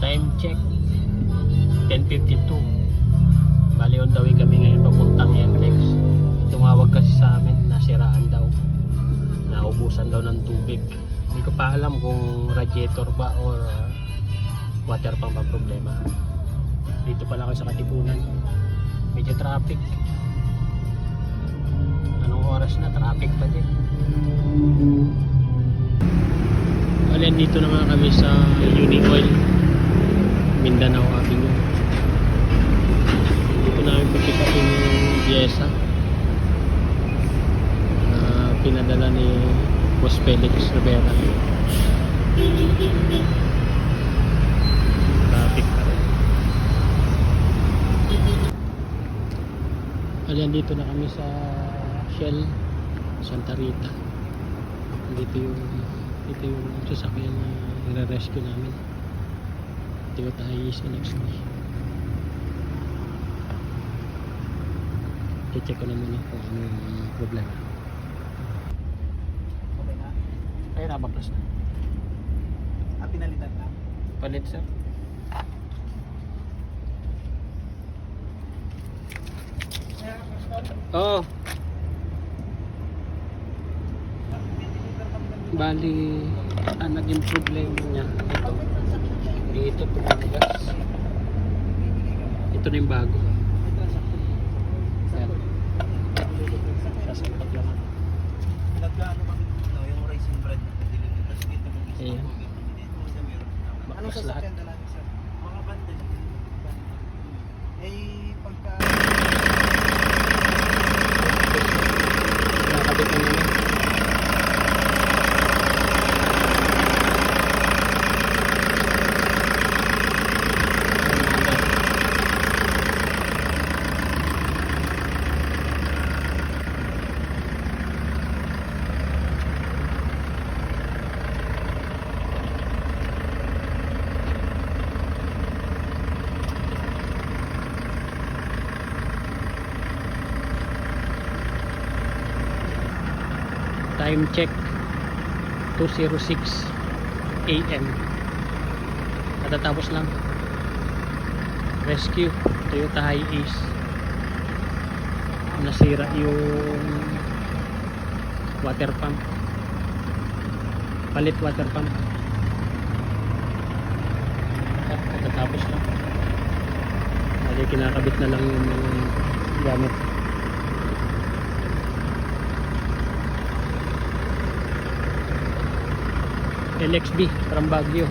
Time check 10:52. Bali on the way kami ngayon papuntang NLEX. Tumawag kasi sa amin, nasiraan daw, naubusan daw ng tubig. Hindi ko pa alam kung radiator ba or water pump ang problema. Dito pala ako sa Katipunan, medyo traffic. Anong oras na? Traffic pa din. Bali, dito na nga kami sa Unioil, Mindanao Avenue. Dito namin pagkikain yung pyesa na pinadala ni Boss Felix Rivera. Traffic pa rin. Bali, dito na kami sa Shell Santa Rita. Dito yung sasakyan na nire-rescue namin. Toyota Hiace NXT. I-check ko na muna kung ano yung problema. Okay na? Ay, nabaklas na. Pinalitan na? Palit, sir. Oo. Bali, naging problema niya dito pumagas. Ito na yung bago. Yan. Sasalpak lang. Nagkaano kami dito, yung racing bread na pinili. Tapos dito kami sa Ayan. tubig. Dito sa meron. Anong Baklas lahat. sasakyan dala niyo, sir? Mga bandel. Pagka... Nakakabit na naman. Time check 2:06 AM. Katatapos lang. Rescue Toyota Hiace. Nasira yung water pump. Palit water pump. Katatapos lang. Bali, kinakabit na lang yung gamit. LXB from Baguio.